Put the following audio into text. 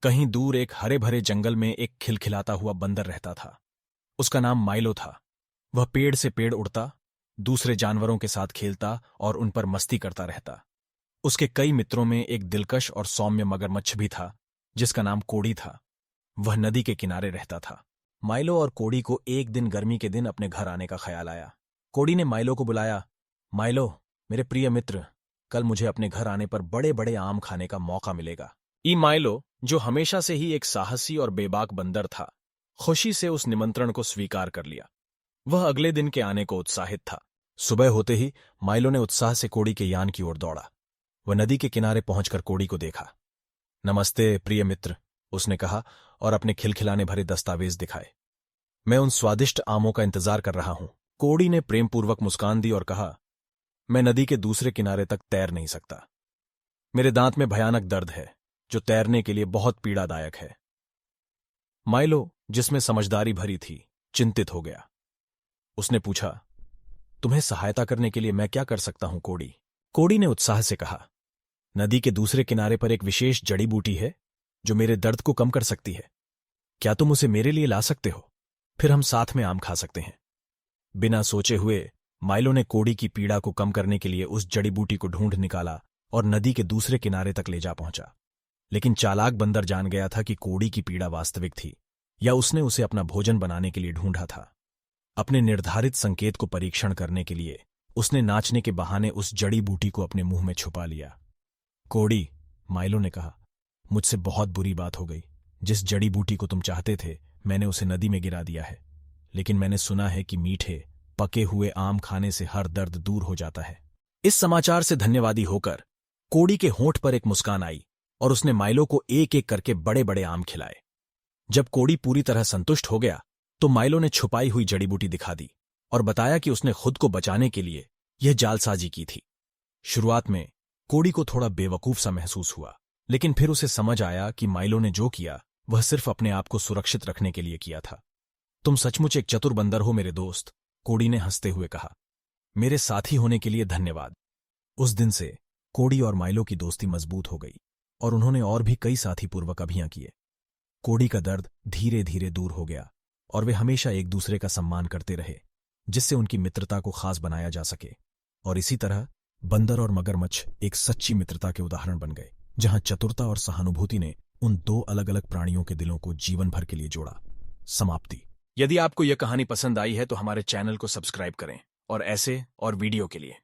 कहीं दूर एक हरे भरे जंगल में एक खिलखिलाता हुआ बंदर रहता था। उसका नाम माइलो था। वह पेड़ से पेड़ उड़ता, दूसरे जानवरों के साथ खेलता और उन पर मस्ती करता रहता। उसके कई मित्रों में एक दिलकश और सौम्य मगरमच्छ भी था, जिसका नाम कोड़ी था। वह नदी के किनारे रहता था। माइलो और कोड़ी को एक दिन गर्मी के दिन अपने घर आने का ख्याल आया। कोड़ी ने माइलो को बुलाया। माइलो, मेरे प्रिय मित्र, कल मुझे अपने घर आने पर बड़े बड़े आम खाने का मौका मिलेगा। माइलो, जो हमेशा से ही एक साहसी और बेबाक बंदर था, खुशी से उस निमंत्रण को स्वीकार कर लिया। वह अगले दिन के आने को उत्साहित था। सुबह होते ही माइलो ने उत्साह से कोड़ी के यान की ओर दौड़ा। वह नदी के किनारे पहुंचकर कोड़ी को देखा। नमस्ते प्रिय मित्र, उसने कहा और अपने खिलखिलाने भरे दस्तावेज दिखाए। मैं उन स्वादिष्ट आमों का इंतजार कर रहा हूं। कोड़ी ने प्रेमपूर्वक मुस्कान दी और कहा, मैं नदी के दूसरे किनारे तक तैर नहीं सकता। मेरे दांत में भयानक दर्द है, जो तैरने के लिए बहुत पीड़ादायक है। माइलो, जिसमें समझदारी भरी थी, चिंतित हो गया। उसने पूछा, तुम्हें सहायता करने के लिए मैं क्या कर सकता हूं कोड़ी? कोड़ी ने उत्साह से कहा, नदी के दूसरे किनारे पर एक विशेष जड़ी बूटी है जो मेरे दर्द को कम कर सकती है। क्या तुम उसे मेरे लिए ला सकते हो? फिर हम साथ में आम खा सकते हैं। बिना सोचे हुए माइलो ने कोड़ी की पीड़ा को कम करने के लिए उस जड़ी बूटी को ढूंढ निकाला और नदी के दूसरे किनारे तक ले जा पहुंचा। लेकिन चालाक बंदर जान गया था कि कोड़ी की पीड़ा वास्तविक थी, या उसने उसे अपना भोजन बनाने के लिए ढूंढा था। अपने निर्धारित संकेत को परीक्षण करने के लिए उसने नाचने के बहाने उस जड़ी बूटी को अपने मुंह में छुपा लिया। कोड़ी, माइलो ने कहा, मुझसे बहुत बुरी बात हो गई। जिस जड़ी बूटी को तुम चाहते थे, मैंने उसे नदी में गिरा दिया है। लेकिन मैंने सुना है कि मीठे पके हुए आम खाने से हर दर्द दूर हो जाता है। इस समाचार से धन्यवादी होकर कोड़ी के होंठ पर एक मुस्कान आई और उसने माइलो को एक एक करके बड़े बड़े आम खिलाए। जब कोड़ी पूरी तरह संतुष्ट हो गया तो माइलो ने छुपाई हुई जड़ी बूटी दिखा दी और बताया कि उसने खुद को बचाने के लिए यह जालसाजी की थी। शुरुआत में कोड़ी को थोड़ा बेवकूफ सा महसूस हुआ, लेकिन फिर उसे समझ आया कि माइलो ने जो किया वह सिर्फ अपने आप को सुरक्षित रखने के लिए किया था। तुम सचमुच एक चतुर बंदर हो मेरे दोस्त, कोड़ी ने हंसते हुए कहा। मेरे साथी होने के लिए धन्यवाद। उस दिन से कोड़ी और माइलो की दोस्ती मजबूत हो गई और उन्होंने और भी कई साथीपूर्वक अभियान किए। कोड़ी का दर्द धीरे धीरे दूर हो गया और वे हमेशा एक दूसरे का सम्मान करते रहे, जिससे उनकी मित्रता को खास बनाया जा सके। और इसी तरह बंदर और मगरमच्छ एक सच्ची मित्रता के उदाहरण बन गए, जहां चतुरता और सहानुभूति ने उन दो अलग अलग प्राणियों के दिलों को जीवन भर के लिए जोड़ा। समाप्ति। यदि आपको यह कहानी पसंद आई है तो हमारे चैनल को सब्सक्राइब करें और ऐसे और वीडियो के लिए